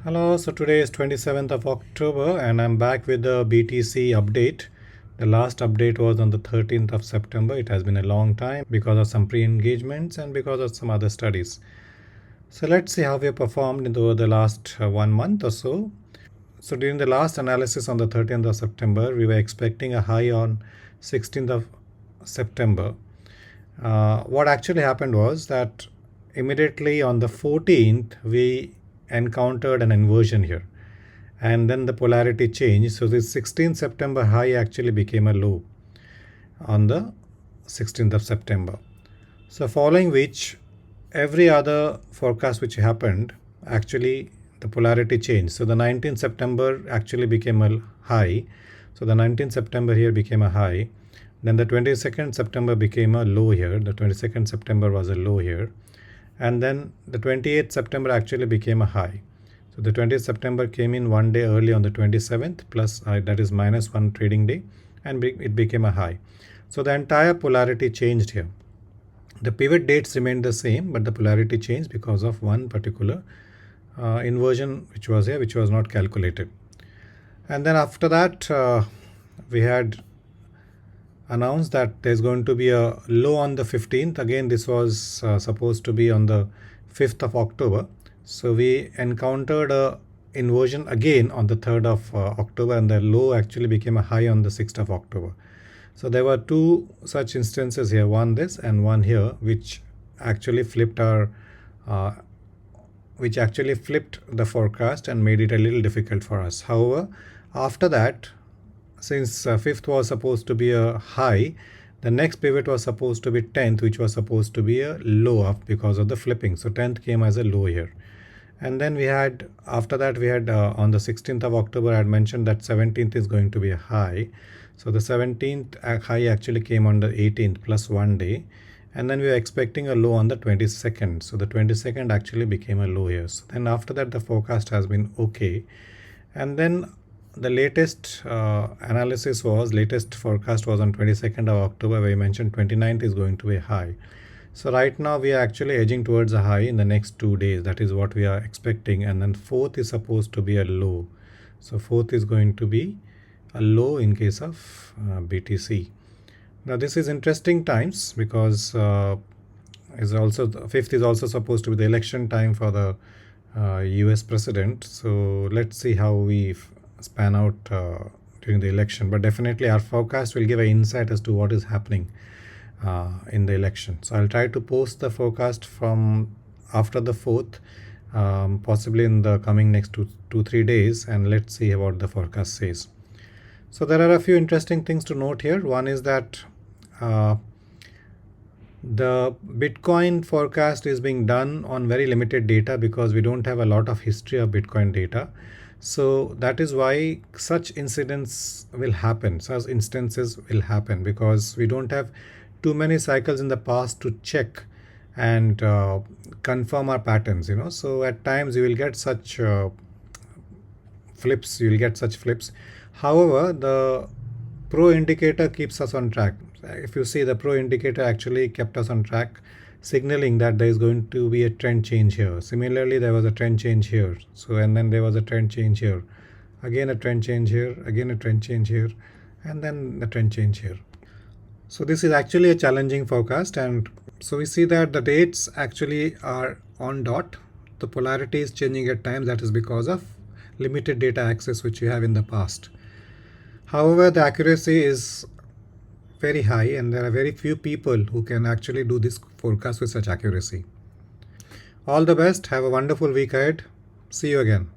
Hello, so today is 27th of October and I'm back with the BTC update. The last update was on the 13th of September. It has been a long time because of some pre-engagements and because of some other studies. So let's see how we have performed over the last 1 month or so. So during the last analysis on the 13th of September, we were expecting a high on 16th of September. What actually happened was that immediately on the 14th, we encountered an inversion here and then the polarity changed. So this 16th September high actually became a low on the 16th of September. So following which every other forecast which happened, actually the polarity changed. So the 19th September actually became a high. So the 19th September here became a high. Then the 22nd September became a low here. The 22nd September was a low here. And then the 28th September actually became a high. So the 20th September came in one day early on the 27th plus that is minus one trading day, and it became a high. So the entire polarity changed here. The pivot dates remained the same, but the polarity changed because of one particular inversion which was here, which was not calculated. And then after that, we had announced that there's going to be a low on the 15th. Again, this was supposed to be on the 5th of October. So we encountered a inversion again on the 3rd of October, and the low actually became a high on the 6th of October. So there were two such instances here, one this and one here, which actually flipped the forecast and made it a little difficult for us. However, after that, since 5th was supposed to be a high, the next pivot was supposed to be 10th, which was supposed to be a low up because of the flipping. So 10th came as a low here. And then we had, after that, we had on the 16th of October, I had mentioned that 17th is going to be a high. So the 17th high actually came on the 18th plus one day. And then we were expecting a low on the 22nd. So the 22nd actually became a low here. So then after that, the forecast has been okay. And then the latest latest forecast was on 22nd of October, where we mentioned 29th is going to be high. So right now we are actually edging towards a high in the next 2 days. That is what we are expecting. And then 4th is supposed to be a low. So 4th is going to be a low in case of BTC. Now this is interesting times because is also 5th is also supposed to be the election time for the US president. So let's see how we span out during the election, but definitely our forecast will give an insight as to what is happening in the election. So I'll try to post the forecast from after the 4th, possibly in the coming next 2-3 days, and let's see what the forecast says. So there are a few interesting things to note here. One is that the Bitcoin forecast is being done on very limited data because we don't have a lot of history of Bitcoin data. So that is why such instances will happen because we don't have too many cycles in the past to check and confirm our patterns, So at times you will get such flips. However, the pro indicator keeps us on track. If you see, the pro indicator actually kept us on track, signaling that there is going to be a trend change here. Similarly, there was a trend change here. So, and then there was a trend change here. Again a trend change here, again a trend change here, and then a trend change here. So this is actually a challenging forecast, and so we see that the dates actually are on dot. The polarity is changing at times. That is because of limited data access which we have in the past. However, the accuracy is very high, and there are very few people who can actually do this forecast with such accuracy. All the best. Have a wonderful week ahead. See you again.